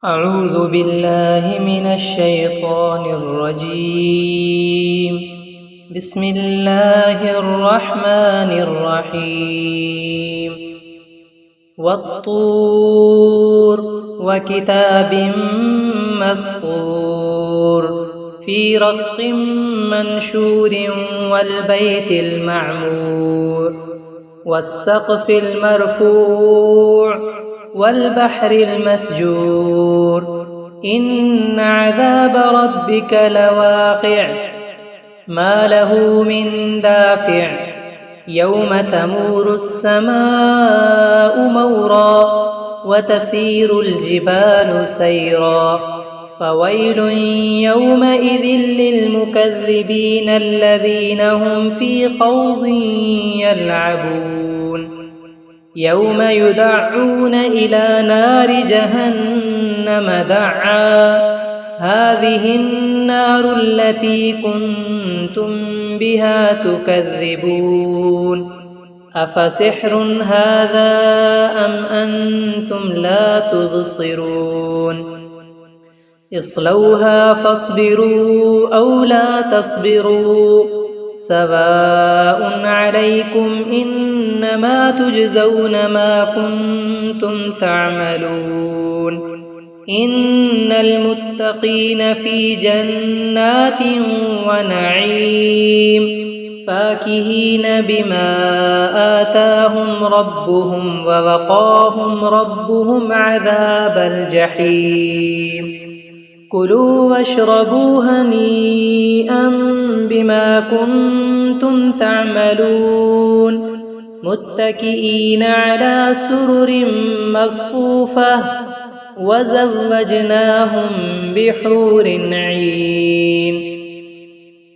أعوذ بالله من الشيطان الرجيم. بسم الله الرحمن الرحيم. والطور وكتاب مسطور في رق منشور والبيت المعمور والسقف المرفوع والبحر المسجور إن عذاب ربك لواقع ما له من دافع يوم تمور السماء مورا وتسير الجبال سيرا فويل يومئذ للمكذبين الذين هم في خوض يلعبون يوم يدعون إلى نار جهنم دعا هذه النار التي كنتم بها تكذبون أفسحر هذا أم أنتم لا تبصرون اصلوها فاصبروا أو لا تصبروا سواء عليكم إنما تجزون ما كنتم تعملون إن المتقين في جنات ونعيم فاكهين بما آتاهم ربهم ووقاهم ربهم عذاب الجحيم كلوا واشربوا هنيئا بما كنتم تعملون متكئين على سرر مصفوفة وزوجناهم بحور عين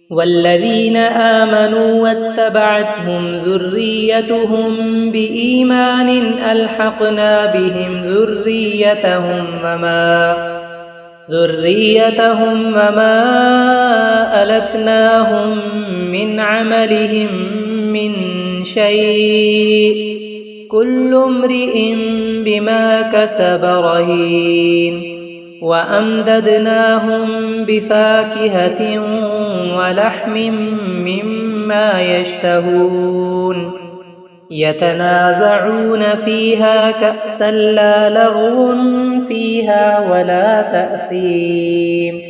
والذين آمنوا واتبعتهم ذريتهم بإيمان ألحقنا بهم ذريتهم وما ألتناهم من عملهم من شيء كل امرئ بما كسب رهين وأمددناهم بفاكهة ولحم مما يشتهون يتنازعون فيها كأسا لا لغو فيها ولا تأثيم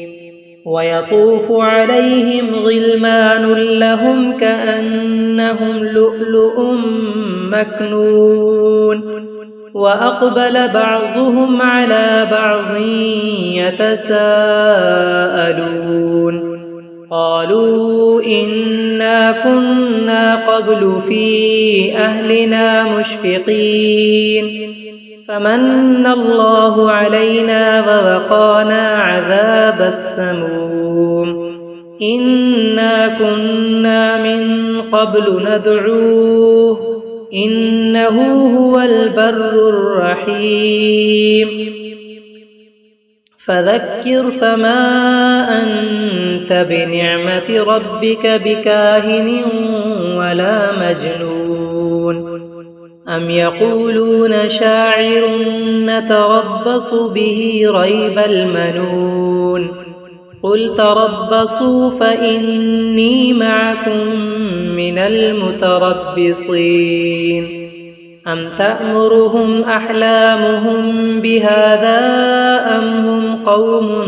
ويطوف عليهم غلمان لهم كأنهم لؤلؤ مكنون وأقبل بعضهم على بعض يتساءلون قالوا إنا كنا قبل في أهلنا مشفقين فمن الله علينا ووقانا عذاب السموم إنا كنا من قبل ندعوه إنه هو البر الرحيم فذكر فما أنت بنعمة ربك بكاهن ولا مجنون أم يقولون شاعر نتربص به ريب المنون قل تربصوا فإني معكم من المتربصين أم تأمرهم أحلامهم بهذا أم هم قوم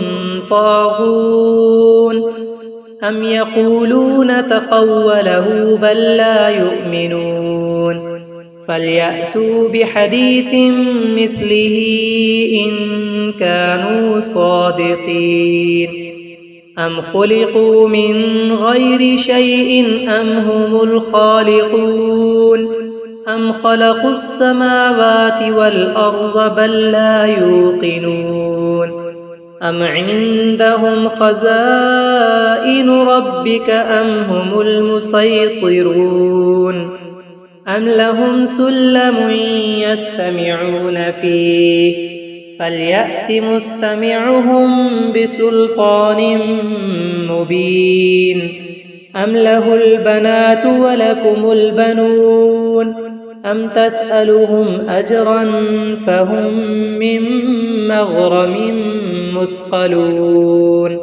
طاغون أم يقولون تقوله بل لا يؤمنون فليأتوا بحديث مثله إن كانوا صادقين أم خلقوا من غير شيء أم هم الخالقون أم خلقوا السماوات والأرض بل لا يوقنون أم عندهم خزائن ربك أم هم المسيطرون أم لهم سلم يستمعون فيه فليأت مستمعهم بسلطان مبين أم له البنات ولكم البنون أم تسألهم أجرا فهم من مغرم مثقلون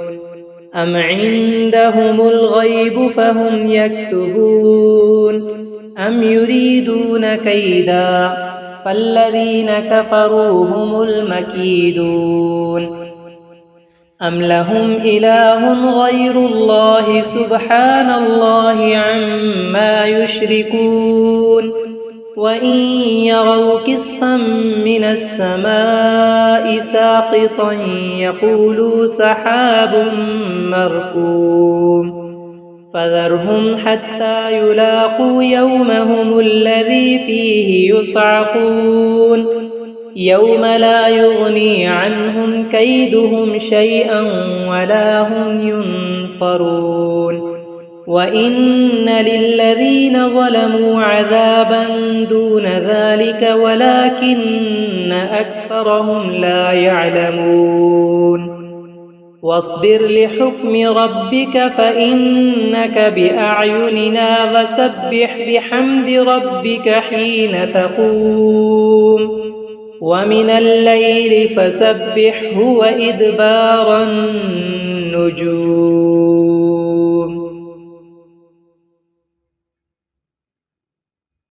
أم عندهم الغيب فهم يكتبون أم يريدون كيدا فالذين كفروا هم المكيدون أم لهم إله غير الله سبحان الله عما يشركون وإن يروا كسفا من السماء ساقطا يقولوا سحاب مركوم فذرهم حتى يلاقوا يومهم الذي فيه يصعقون يوم لا يغني عنهم كيدهم شيئا ولا هم ينصرون وإن للذين ظلموا عذابا دون ذلك ولكن أكثرهم لا يعلمون واصبر لحكم ربك فإنك بأعيننا وسبح بحمد ربك حين تقوم ومن الليل فسبحه وإدبار النجوم